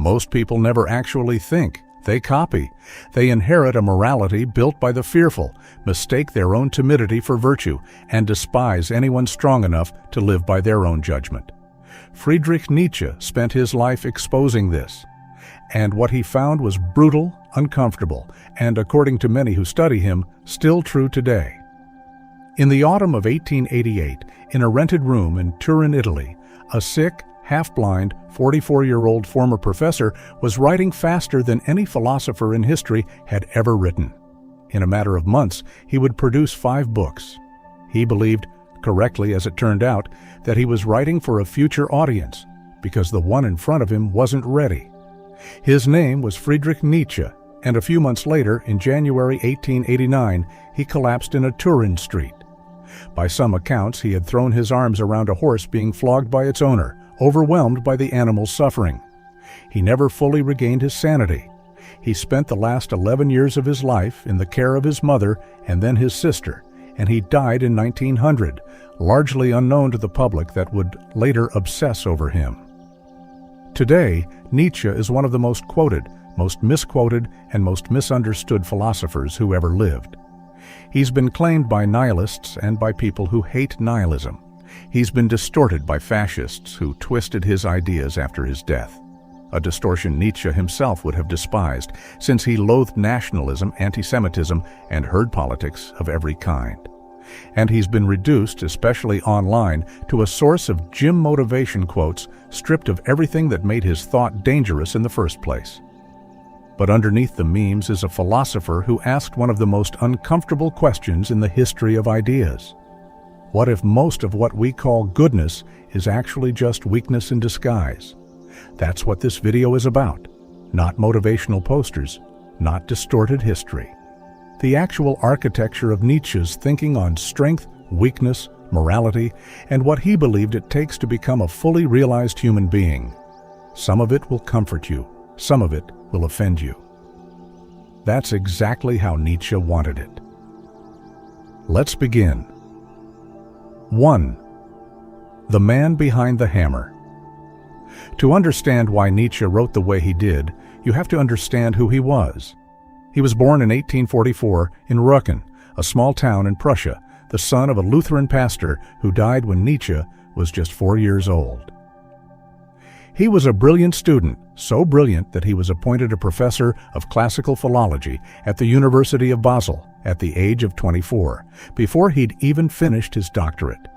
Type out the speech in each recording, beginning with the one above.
Most people never actually think. They copy. They inherit a morality built by the fearful, mistake their own timidity for virtue, and despise anyone strong enough to live by their own judgment. Friedrich Nietzsche spent his life exposing this, and what he found was brutal, uncomfortable, and, according to many who study him, still true today. In the autumn of 1888, in a rented room in Turin, Italy, a sick, half-blind, 44-year-old former professor was writing faster than any philosopher in history had ever written. In a matter of months, he would produce 5 books. He believed, correctly as it turned out, that he was writing for a future audience, because the one in front of him wasn't ready. His name was Friedrich Nietzsche, and a few months later, in January 1889, he collapsed in a Turin street. By some accounts, he had thrown his arms around a horse being flogged by its owner, overwhelmed by the animal's suffering. He never fully regained his sanity. He spent the last 11 years of his life in the care of his mother and then his sister, and he died in 1900, largely unknown to the public that would later obsess over him. Today, Nietzsche is one of the most quoted, most misquoted, and most misunderstood philosophers who ever lived. He's been claimed by nihilists and by people who hate nihilism. He's been distorted by fascists who twisted his ideas after his death, a distortion Nietzsche himself would have despised, since he loathed nationalism, anti-Semitism, and herd politics of every kind. And he's been reduced, especially online, to a source of gym motivation quotes stripped of everything that made his thought dangerous in the first place. But underneath the memes is a philosopher who asked one of the most uncomfortable questions in the history of ideas. What if most of what we call goodness is actually just weakness in disguise? That's what this video is about. Not motivational posters, not distorted history. The actual architecture of Nietzsche's thinking on strength, weakness, morality, and what he believed it takes to become a fully realized human being. Some of it will comfort you, some of it will offend you. That's exactly how Nietzsche wanted it. Let's begin. 1. The man behind the hammer. To understand why Nietzsche wrote the way he did, you have to understand who he was. He was born in 1844 in Rücken, a small town in Prussia, the son of a Lutheran pastor who died when Nietzsche was just 4 years old. He was a brilliant student, so brilliant that he was appointed a professor of classical philology at the University of Basel at the age of 24, before he'd even finished his doctorate.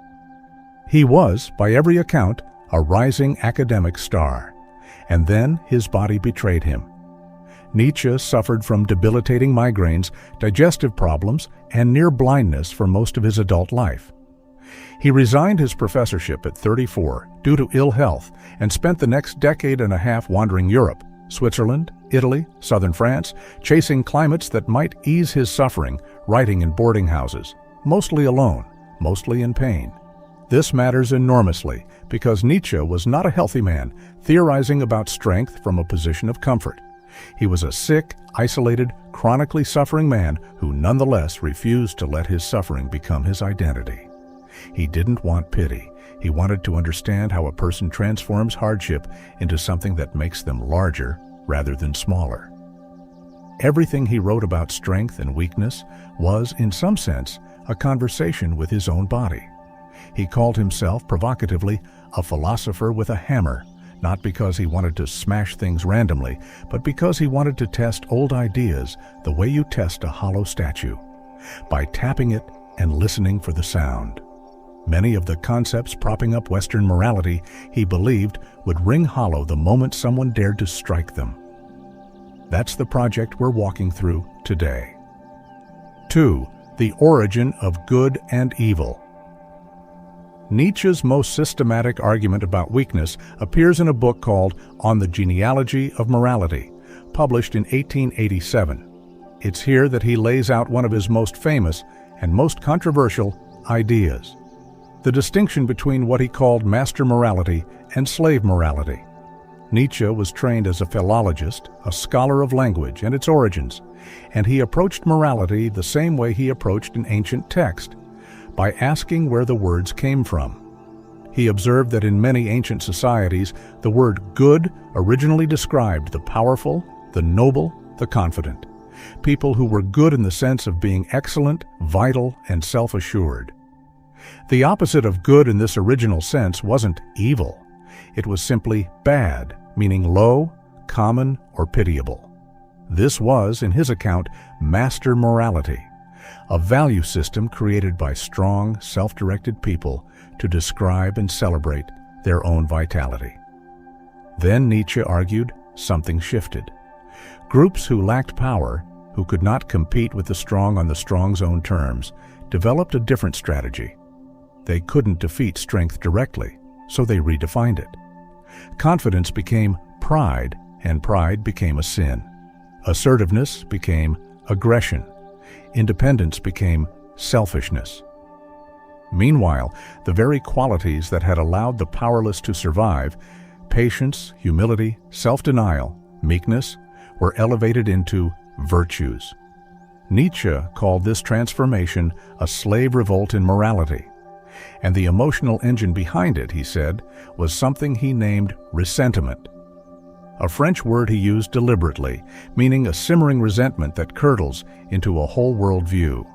He was, by every account, a rising academic star, and then his body betrayed him. Nietzsche suffered from debilitating migraines, digestive problems, and near blindness for most of his adult life. He resigned his professorship at 34 due to ill health and spent the next decade and a half wandering Europe, Switzerland, Italy, southern France, chasing climates that might ease his suffering, writing in boarding houses, mostly alone, mostly in pain. This matters enormously because Nietzsche was not a healthy man, theorizing about strength from a position of comfort. He was a sick, isolated, chronically suffering man who nonetheless refused to let his suffering become his identity. He didn't want pity. He wanted to understand how a person transforms hardship into something that makes them larger rather than smaller. Everything he wrote about strength and weakness was, in some sense, a conversation with his own body. He called himself, provocatively, a philosopher with a hammer, not because he wanted to smash things randomly, but because he wanted to test old ideas the way you test a hollow statue, by tapping it and listening for the sound. Many of the concepts propping up Western morality, he believed, would ring hollow the moment someone dared to strike them. That's the project we're walking through today. 2. The origin of good and evil. Nietzsche's most systematic argument about weakness appears in a book called On the Genealogy of Morality, published in 1887. It's here that he lays out one of his most famous and most controversial ideas: the distinction between what he called master morality and slave morality. Nietzsche was trained as a philologist, a scholar of language and its origins, and he approached morality the same way he approached an ancient text, by asking where the words came from. He observed that in many ancient societies, the word good originally described the powerful, the noble, the confident. People who were good in the sense of being excellent, vital, and self-assured. The opposite of good in this original sense wasn't evil. It was simply bad, meaning low, common, or pitiable. This was, in his account, master morality, a value system created by strong, self-directed people to describe and celebrate their own vitality. Then Nietzsche argued something shifted. Groups who lacked power, who could not compete with the strong on the strong's own terms, developed a different strategy. They couldn't defeat strength directly, so they redefined it. Confidence became pride, and pride became a sin. Assertiveness became aggression. Independence became selfishness. Meanwhile, the very qualities that had allowed the powerless to survive, patience, humility, self-denial, meekness, were elevated into virtues. Nietzsche called this transformation a slave revolt in morality, and the emotional engine behind it, he said, was something he named ressentiment, a French word he used deliberately, meaning a simmering resentment that curdles into a whole world view.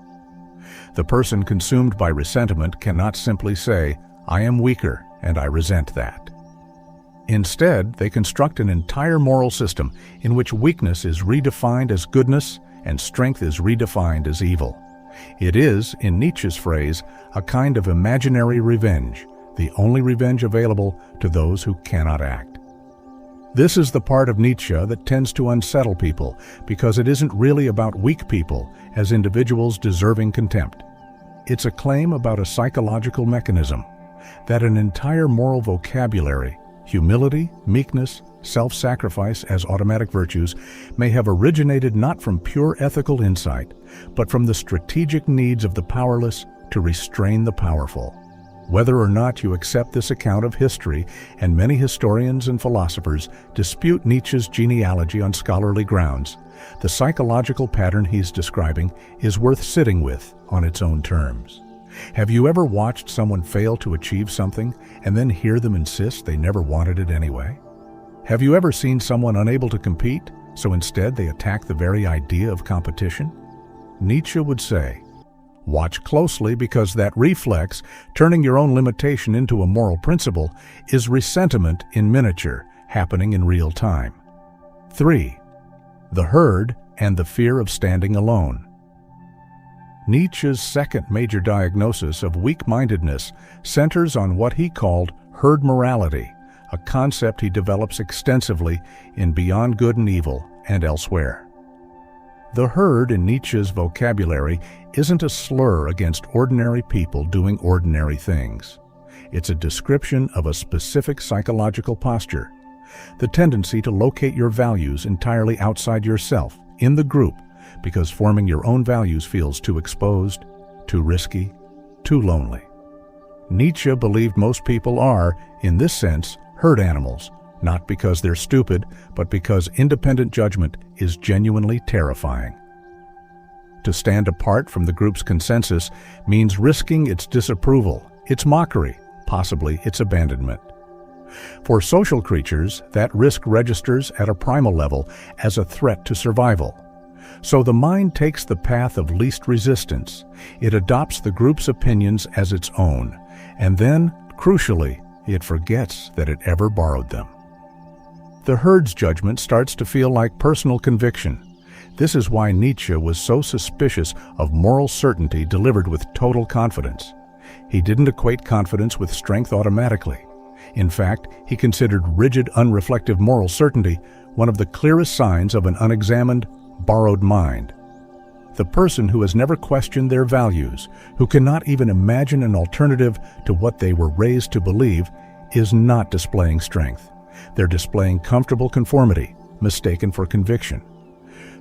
The person consumed by ressentiment cannot simply say, "I am weaker and I resent that." Instead, they construct an entire moral system in which weakness is redefined as goodness and strength is redefined as evil. It is, in Nietzsche's phrase, a kind of imaginary revenge, the only revenge available to those who cannot act. This is the part of Nietzsche that tends to unsettle people because it isn't really about weak people as individuals deserving contempt. It's a claim about a psychological mechanism, that an entire moral vocabulary, humility, meekness, self-sacrifice as automatic virtues, may have originated not from pure ethical insight, but from the strategic needs of the powerless to restrain the powerful. Whether or not you accept this account of history, and many historians and philosophers dispute Nietzsche's genealogy on scholarly grounds, the psychological pattern he's describing is worth sitting with on its own terms. Have you ever watched someone fail to achieve something and then hear them insist they never wanted it anyway? Have you ever seen someone unable to compete, so instead they attack the very idea of competition? Nietzsche would say, watch closely because that reflex, turning your own limitation into a moral principle, is ressentiment in miniature, happening in real time. 3. The herd and the fear of standing alone. Nietzsche's second major diagnosis of weak-mindedness centers on what he called herd morality, a concept he develops extensively in Beyond Good and Evil and elsewhere. The herd in Nietzsche's vocabulary isn't a slur against ordinary people doing ordinary things. It's a description of a specific psychological posture, the tendency to locate your values entirely outside yourself, in the group, because forming your own values feels too exposed, too risky, too lonely. Nietzsche believed most people are, in this sense, herd animals, not because they're stupid, but because independent judgment is genuinely terrifying. To stand apart from the group's consensus means risking its disapproval, its mockery, possibly its abandonment. For social creatures, that risk registers at a primal level as a threat to survival. So the mind takes the path of least resistance. It adopts the group's opinions as its own, and then, crucially, it forgets that it ever borrowed them. The herd's judgment starts to feel like personal conviction. This is why Nietzsche was so suspicious of moral certainty delivered with total confidence. He didn't equate confidence with strength automatically. In fact, he considered rigid, unreflective moral certainty one of the clearest signs of an unexamined, borrowed mind. The person who has never questioned their values, who cannot even imagine an alternative to what they were raised to believe, is not displaying strength. They're displaying comfortable conformity, mistaken for conviction.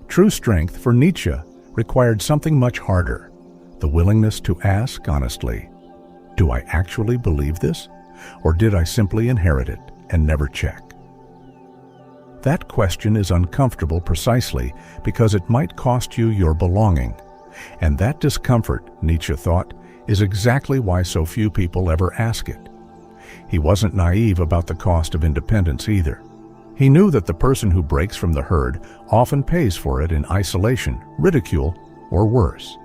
True strength for Nietzsche required something much harder, the willingness to ask honestly, do I actually believe this? Or did I simply inherit it and never check? That question is uncomfortable precisely because it might cost you your belonging. And that discomfort, Nietzsche thought, is exactly why so few people ever ask it. He wasn't naive about the cost of independence either. He knew that the person who breaks from the herd often pays for it in isolation, ridicule, or worse.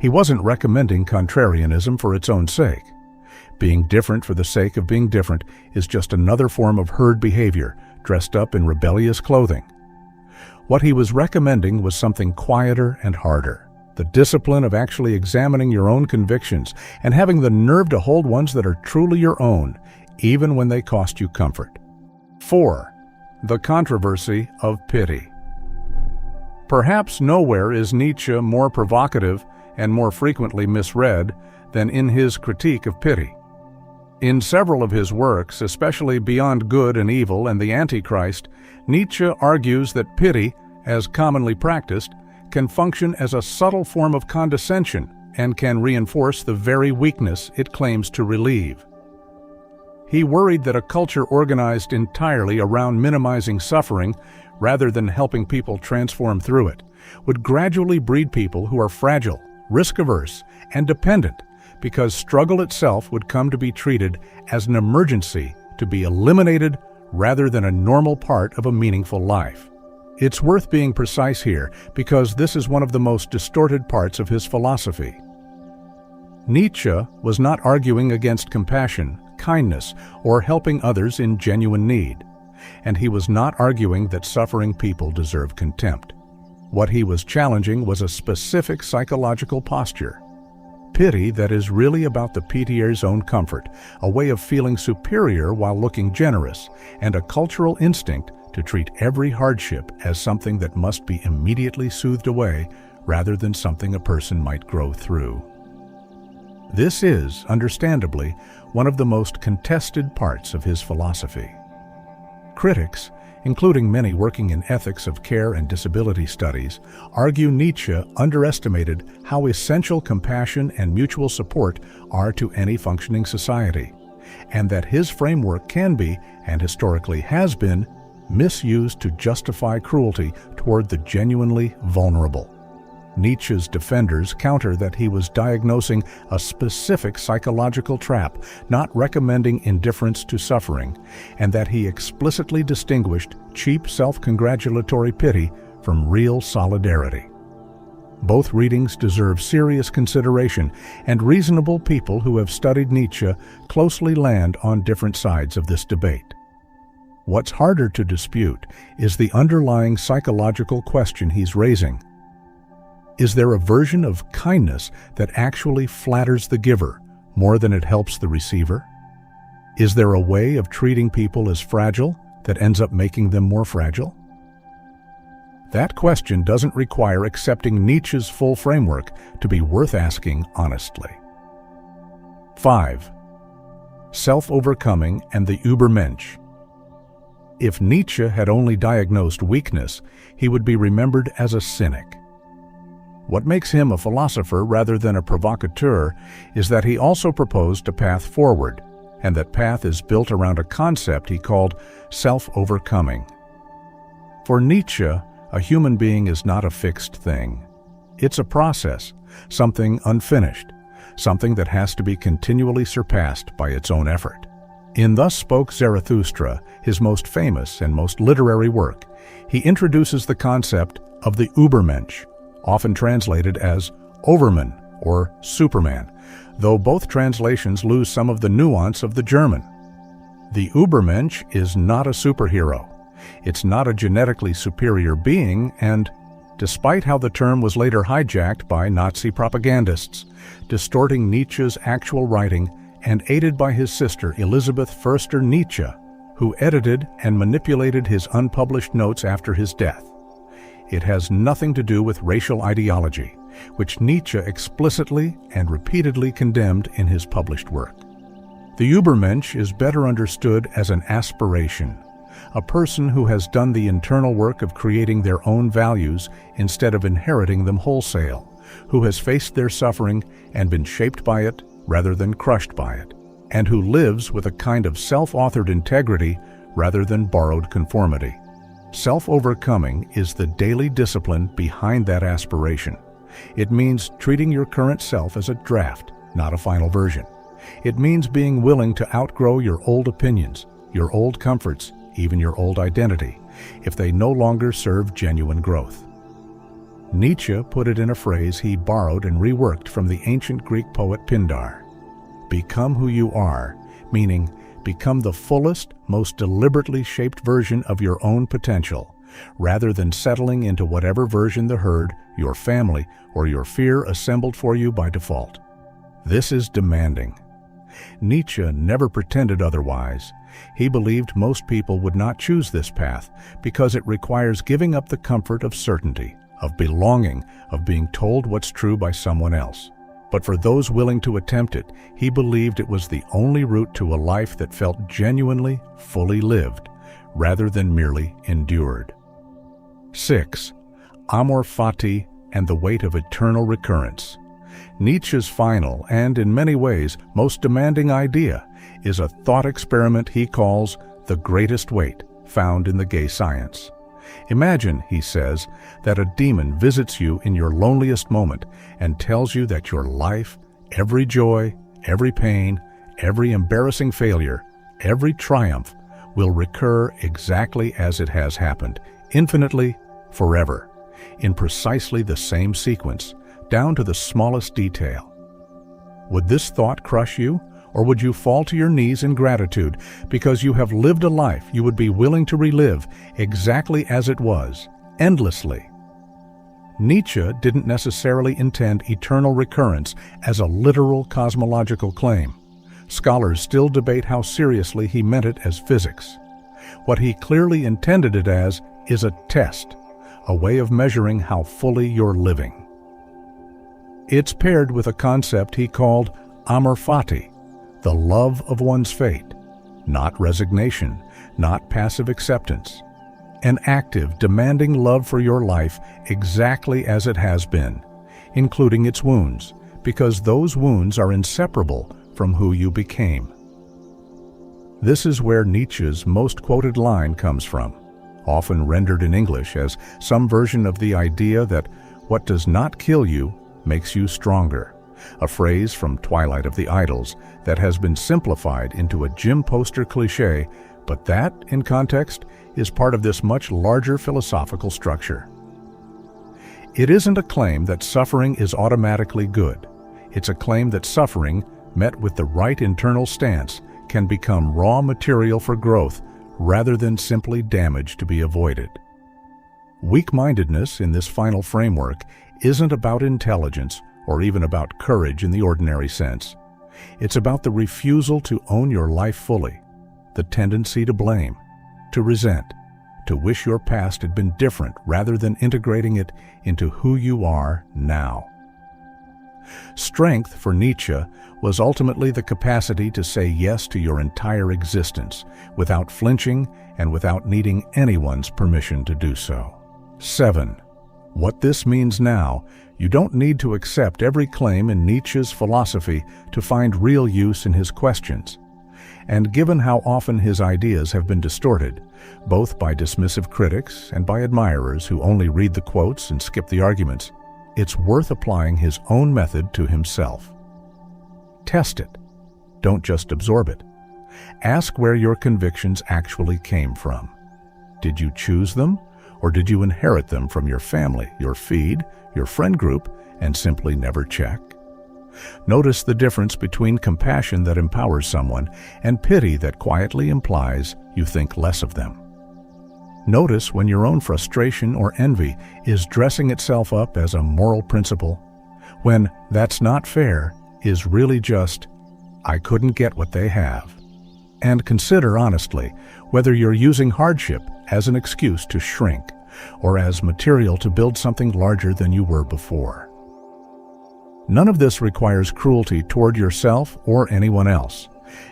He wasn't recommending contrarianism for its own sake. Being different for the sake of being different is just another form of herd behavior dressed up in rebellious clothing. What he was recommending was something quieter and harder. The discipline of actually examining your own convictions and having the nerve to hold ones that are truly your own, even when they cost you comfort. 4. The controversy of pity. Perhaps nowhere is Nietzsche more provocative and more frequently misread than in his critique of pity. In several of his works, especially Beyond Good and Evil and the Antichrist, Nietzsche argues that pity, as commonly practiced, can function as a subtle form of condescension and can reinforce the very weakness it claims to relieve. He worried that a culture organized entirely around minimizing suffering, rather than helping people transform through it, would gradually breed people who are fragile, risk-averse, and dependent, because struggle itself would come to be treated as an emergency to be eliminated rather than a normal part of a meaningful life. It's worth being precise here because this is one of the most distorted parts of his philosophy. Nietzsche was not arguing against compassion, kindness, or helping others in genuine need, and he was not arguing that suffering people deserve contempt. What he was challenging was a specific psychological posture. Pity that is really about the PTR's own comfort, a way of feeling superior while looking generous, and a cultural instinct to treat every hardship as something that must be immediately soothed away rather than something a person might grow through. This is, understandably, one of the most contested parts of his philosophy. Critics, including many working in ethics of care and disability studies, argue Nietzsche underestimated how essential compassion and mutual support are to any functioning society, and that his framework can be, and historically has been, misused to justify cruelty toward the genuinely vulnerable. Nietzsche's defenders counter that he was diagnosing a specific psychological trap, not recommending indifference to suffering, and that he explicitly distinguished cheap self-congratulatory pity from real solidarity. Both readings deserve serious consideration, and reasonable people who have studied Nietzsche closely land on different sides of this debate. What's harder to dispute is the underlying psychological question he's raising. Is there a version of kindness that actually flatters the giver more than it helps the receiver? Is there a way of treating people as fragile that ends up making them more fragile? That question doesn't require accepting Nietzsche's full framework to be worth asking honestly. 5. Self-overcoming and the Übermensch. If Nietzsche had only diagnosed weakness, he would be remembered as a cynic. What makes him a philosopher rather than a provocateur is that he also proposed a path forward, and that path is built around a concept he called self-overcoming. For Nietzsche, a human being is not a fixed thing. It's a process, something unfinished, something that has to be continually surpassed by its own effort. In Thus Spoke Zarathustra, his most famous and most literary work, he introduces the concept of the Ubermensch, often translated as Overman or Superman, though both translations lose some of the nuance of the German. The Übermensch is not a superhero. It's not a genetically superior being, and, despite how the term was later hijacked by Nazi propagandists, distorting Nietzsche's actual writing and aided by his sister Elisabeth Förster Nietzsche, who edited and manipulated his unpublished notes after his death. It has nothing to do with racial ideology, which Nietzsche explicitly and repeatedly condemned in his published work. The Übermensch is better understood as an aspiration, a person who has done the internal work of creating their own values instead of inheriting them wholesale, who has faced their suffering and been shaped by it rather than crushed by it, and who lives with a kind of self-authored integrity rather than borrowed conformity. Self-overcoming is the daily discipline behind that aspiration. It means treating your current self as a draft, not a final version. It means being willing to outgrow your old opinions, your old comforts, even your old identity, if they no longer serve genuine growth. Nietzsche put it in a phrase he borrowed and reworked from the ancient Greek poet Pindar. Become who you are, meaning become the fullest, most deliberately shaped version of your own potential, rather than settling into whatever version the herd, your family, or your fear assembled for you by default. This is demanding. Nietzsche never pretended otherwise. He believed most people would not choose this path because it requires giving up the comfort of certainty, of belonging, of being told what's true by someone else. But for those willing to attempt it, he believed it was the only route to a life that felt genuinely, fully lived, rather than merely endured. 6. Amor, Fati, and the weight of eternal recurrence. Nietzsche's final, and in many ways most demanding idea, is a thought experiment he calls the greatest weight, found in the gay science. Imagine, he says, that a demon visits you in your loneliest moment and tells you that your life, every joy, every pain, every embarrassing failure, every triumph, will recur exactly as it has happened, infinitely, forever, in precisely the same sequence, down to the smallest detail. Would this thought crush you, or would you fall to your knees in gratitude because you have lived a life you would be willing to relive exactly as it was, endlessly? Nietzsche didn't necessarily intend eternal recurrence as a literal cosmological claim. Scholars still debate how seriously he meant it as physics. What he clearly intended it as is a test, a way of measuring how fully you're living. It's paired with a concept he called Amor Fati, the love of one's fate, not resignation, not passive acceptance. An active, demanding love for your life exactly as it has been, including its wounds, because those wounds are inseparable from who you became. This is where Nietzsche's most quoted line comes from, often rendered in English as some version of the idea that what does not kill you makes you stronger, a phrase from Twilight of the Idols that has been simplified into a gym poster cliché, but that, in context, is part of this much larger philosophical structure. It isn't a claim that suffering is automatically good. It's a claim that suffering, met with the right internal stance, can become raw material for growth rather than simply damage to be avoided. Weak-mindedness in this final framework isn't about intelligence or even about courage in the ordinary sense. It's about the refusal to own your life fully, the tendency to blame, to resent, to wish your past had been different rather than integrating it into who you are now. Strength for Nietzsche was ultimately the capacity to say yes to your entire existence without flinching and without needing anyone's permission to do so. 7. What this means now, you don't need to accept every claim in Nietzsche's philosophy to find real use in his questions. And given how often his ideas have been distorted, both by dismissive critics and by admirers who only read the quotes and skip the arguments, it's worth applying his own method to himself. Test it. Don't just absorb it. Ask where your convictions actually came from. Did you choose them, or did you inherit them from your family, your feed, your friend group, and simply never check? Notice the difference between compassion that empowers someone and pity that quietly implies you think less of them. Notice when your own frustration or envy is dressing itself up as a moral principle, when "that's not fair" is really just "I couldn't get what they have." And consider honestly whether you're using hardship as an excuse to shrink or as material to build something larger than you were before. None of this requires cruelty toward yourself or anyone else.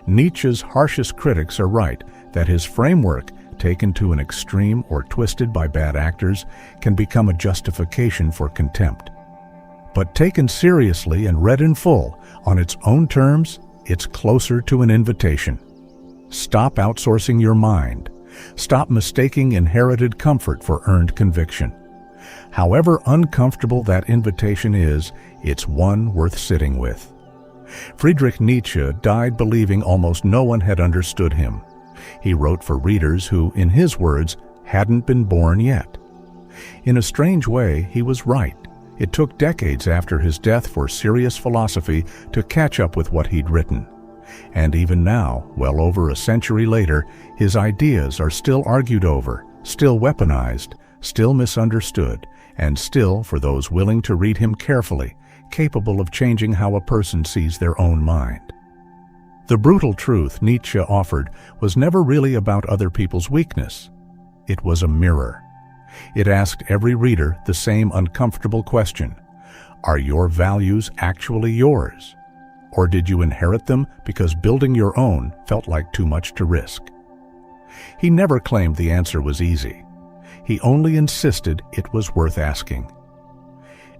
Nietzsche's harshest critics are right that his framework, taken to an extreme or twisted by bad actors, can become a justification for contempt. But taken seriously and read in full, on its own terms, it's closer to an invitation. Stop outsourcing your mind. Stop mistaking inherited comfort for earned conviction. However uncomfortable that invitation is, it's one worth sitting with. Friedrich Nietzsche died believing almost no one had understood him. He wrote for readers who, in his words, hadn't been born yet. In a strange way, he was right. It took decades after his death for serious philosophy to catch up with what he'd written. And even now, well over a century later, his ideas are still argued over, still weaponized, still misunderstood, and still, for those willing to read him carefully, capable of changing how a person sees their own mind. The brutal truth Nietzsche offered was never really about other people's weakness. It was a mirror. It asked every reader the same uncomfortable question: are your values actually yours? Or did you inherit them because building your own felt like too much to risk? He never claimed the answer was easy. He only insisted it was worth asking.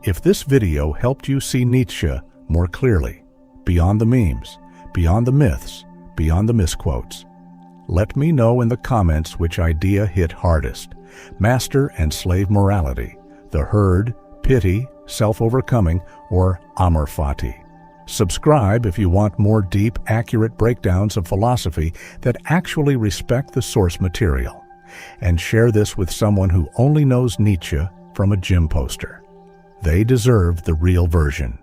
If this video helped you see Nietzsche more clearly, beyond the memes, beyond the myths, beyond the misquotes, let me know in the comments which idea hit hardest: master and slave morality, the herd, pity, self-overcoming, or Amor Fati. Subscribe if you want more deep, accurate breakdowns of philosophy that actually respect the source material. And share this with someone who only knows Nietzsche from a gym poster. They deserve the real version.